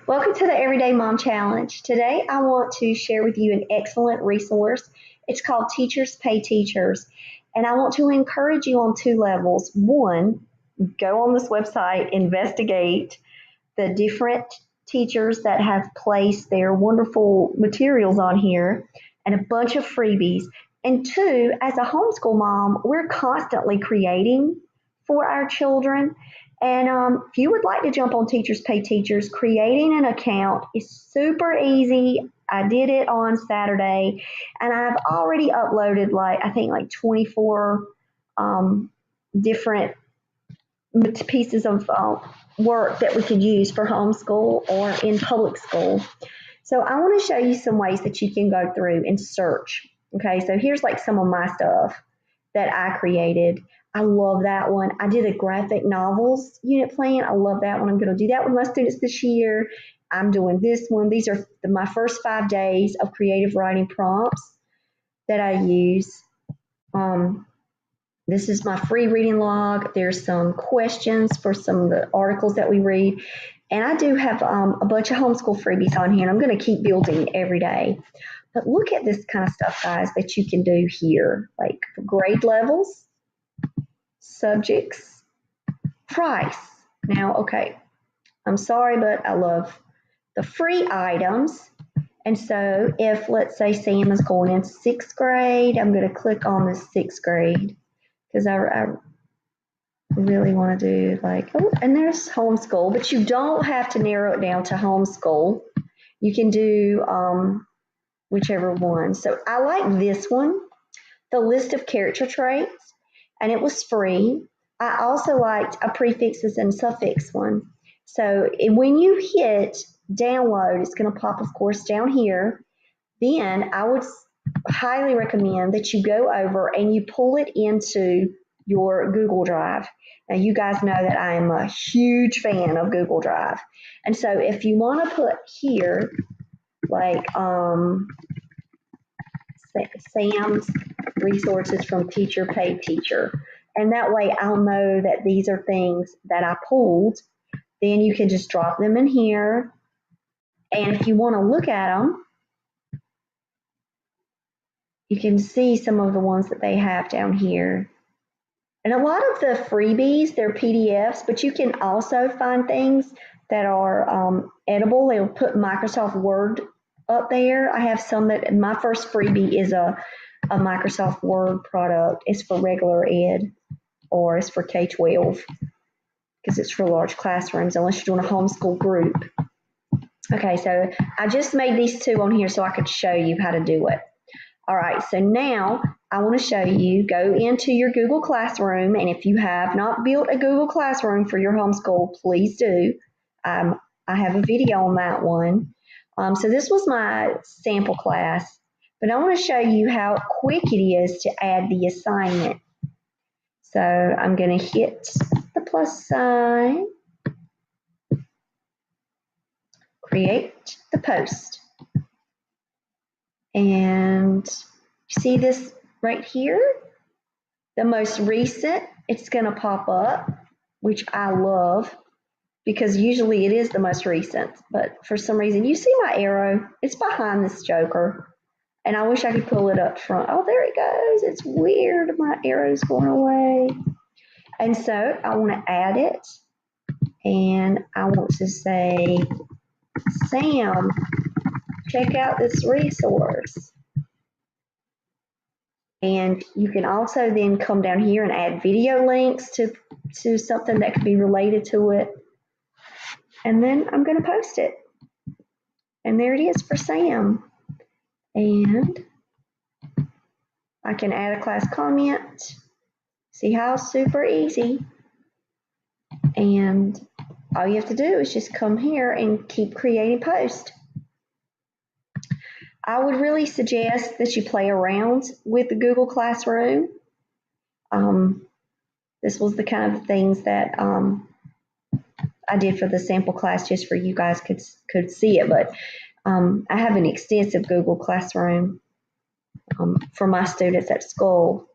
Welcome to the Everyday Mom Challenge. Today I want to share with you an excellent resource. It's called Teachers Pay Teachers, and I want to encourage you on two levels. One, go on this website, investigate the different teachers that have placed their wonderful materials on here and a bunch of freebies. And two, as a homeschool mom, we're constantly creating for our children. And if you would like to jump on Teachers Pay Teachers, creating an account is super easy. I did it on Saturday, and I've already uploaded like 24 different pieces of work that we could use for homeschool or in public school. So I want to show you some ways that you can go through and search. Okay, so here's like some of my stuff that I created. I love that one. I did a graphic novels unit plan. I love that one. I'm going to do that with my students this year. I'm doing this one. These are my first 5 days of creative writing prompts that I use. This is my free reading log. There's some questions for some of the articles that we read. And I do have a bunch of homeschool freebies on here, and I'm going to keep building every day. But look at this kind of stuff, guys, that you can do here, like for grade levels, subjects, price. Now, okay, I'm sorry, but I love the free items. And so if, let's say, Sam is going into 6th grade, I'm going to click on the 6th grade because I really want to do and there's homeschool, but you don't have to narrow it down to homeschool. You can do whichever one. So I like this one, the list of character traits, and it was free. I also liked a prefixes and suffix one. So when you hit download, it's going to pop, of course, down here. Then I would highly recommend that you go over and you pull it into your Google Drive. Now, you guys know that I am a huge fan of Google Drive. And so if you want to put here, like Sam's resources from Teacher Pay Teacher, and that way I'll know that these are things that I pulled, then you can just drop them in here. And if you want to look at them, you can see some of the ones that they have down here. And a lot of the freebies, they're PDFs, but you can also find things that are edible. They'll put Microsoft Word up there. I have some that, my first freebie is a Microsoft Word product. It's for regular ed, or it's for K12 because it's for large classrooms unless you're doing a homeschool group. Okay, so I just made these two on here so I could show you how to do it. All right, so now I want to show you, go into your Google Classroom, and if you have not built a Google Classroom for your homeschool, please do. I have a video on that one. So this was my sample class, but I want to show you how quick it is to add the assignment. So I'm going to hit the plus sign, create the post. And you see this right here? The most recent, it's going to pop up, which I love because usually it is the most recent. But for some reason, you see my arrow? It's behind this joker. And I wish I could pull it up front. Oh, there it goes. It's weird. My arrow's going away. And so I want to add it. And I want to say, Sam, check out this resource. And you can also then come down here and add video links to something that could be related to it. And then I'm going to post it. And there it is for Sam. And I can add a class comment. See how super easy. And all you have to do is just come here and keep creating posts. I would really suggest that you play around with the Google Classroom. This was the kind of things that I did for the sample class just for you guys could see it. But I have an extensive Google Classroom for my students at school.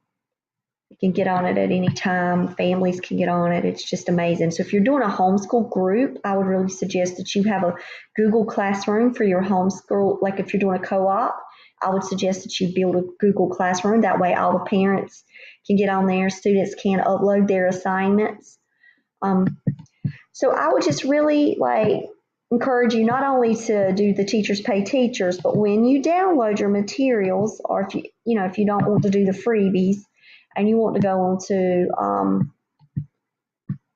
You can get on it at any time. Families can get on it. It's just amazing. So if you're doing a homeschool group, I would really suggest that you have a Google Classroom for your homeschool. Like if you're doing a co-op, I would suggest that you build a Google Classroom. That way all the parents can get on there. Students can upload their assignments. So I would just really encourage you not only to do the teachers pay teachers, but when you download your materials, or if you don't want to do the freebies and you want to go on to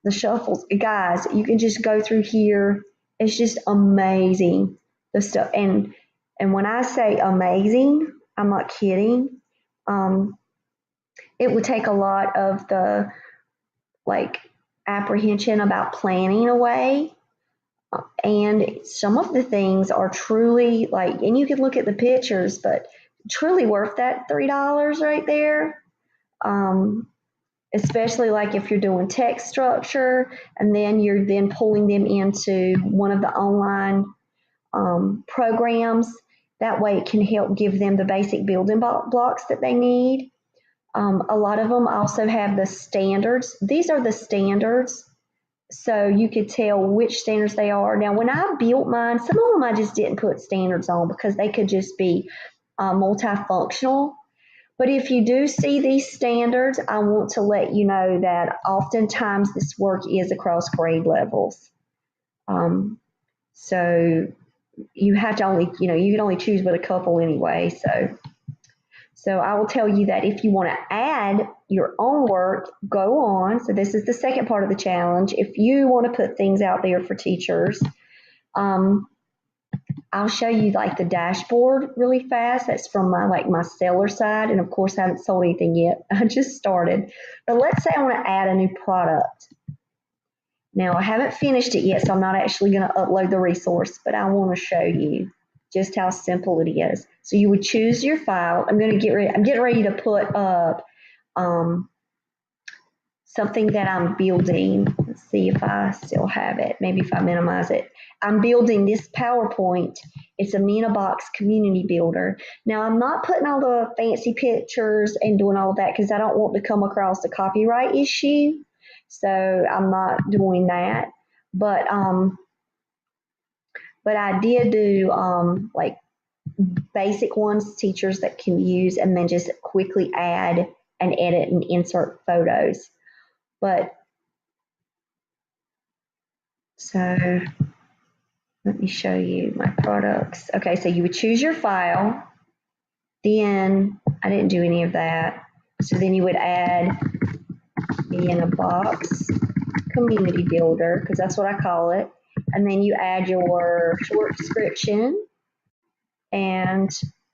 the shuffles, guys, you can just go through here. It's just amazing, the stuff. And when I say amazing, I'm not kidding. It would take a lot of the apprehension about planning away. And some of the things are truly and you can look at the pictures, but truly worth that $3 right there. Especially if you're doing text structure and then you're then pulling them into one of the online programs. That way it can help give them the basic building blocks that they need. A lot of them also have the standards. These are the standards, so you could tell which standards they are. Now, when I built mine, some of them I just didn't put standards on because they could just be multifunctional. But if you do see these standards, I want to let you know that oftentimes this work is across grade levels. So you have to only, you can only choose but a couple anyway. So I will tell you that if you want to add your own work, go on. So this is the second part of the challenge. If you want to put things out there for teachers, I'll show you the dashboard really fast. That's from my seller side. And of course I haven't sold anything yet. I just started. But let's say I want to add a new product. Now I haven't finished it yet, so I'm not actually going to upload the resource, but I want to show you just how simple it is. So you would choose your file. I'm getting ready to put up something that I'm building. Let's see if I still have it. Maybe if I minimize it. I'm building this PowerPoint. It's a Minibox community builder. Now I'm not putting all the fancy pictures and doing all that because I don't want to come across a copyright issue. So I'm not doing that. But I did do basic ones teachers that can use, and then just quickly add and edit and insert photos. But so let me show you my products. Okay, so you would choose your file. Then I didn't do any of that. So then you would add in a box community builder, because that's what I call it. And then you add your short description, and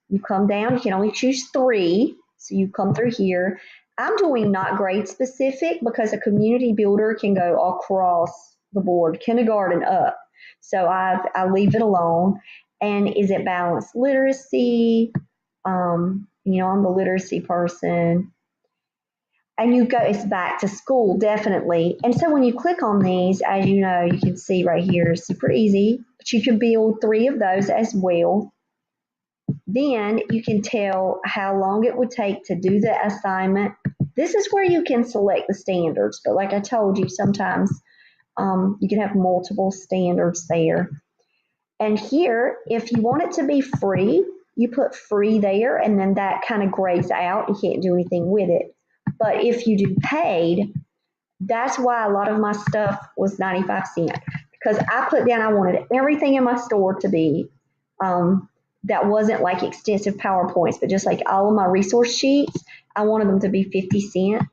you come down. You can only choose 3, so you come through here. I'm doing not grade specific because a community builder can go across the board, kindergarten up. So I leave it alone. And is it balanced literacy? I'm the literacy person. And it's back to school, definitely. And so when you click on these, as you know, you can see right here, super easy, but you can build 3 of those as well. Then you can tell how long it would take to do the assignment. This is where you can select the standards, but like I told you, sometimes you can have multiple standards there. And here, if you want it to be free, you put free there, and then that kind of grays out. You can't do anything with it. But if you do paid, that's why a lot of my stuff was 95 cents, because I put down I wanted everything in my store to be that wasn't extensive PowerPoints, but just all of my resource sheets, I wanted them to be 50 cents.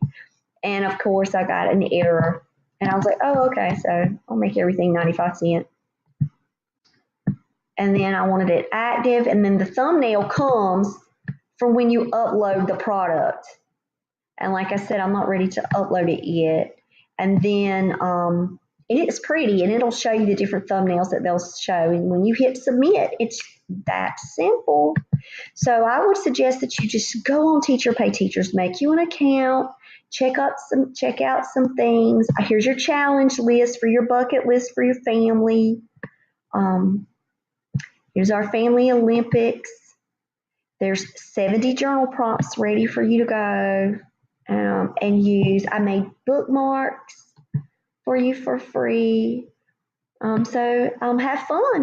And of course I got an error, and I was like, oh, okay, so I'll make everything 95 cents. And then I wanted it active, and then the thumbnail comes from when you upload the product. And like I said, I'm not ready to upload it yet. And then it's pretty, and it'll show you the different thumbnails that they'll show. And when you hit submit, it's that simple. So I would suggest that you just go on Teacher Pay Teachers, make you an account, check out some things. Here's your challenge list for your bucket list for your family. Here's our Family Olympics. There's 70 journal prompts ready for you to go. and use. I made bookmarks for you for free. So have fun.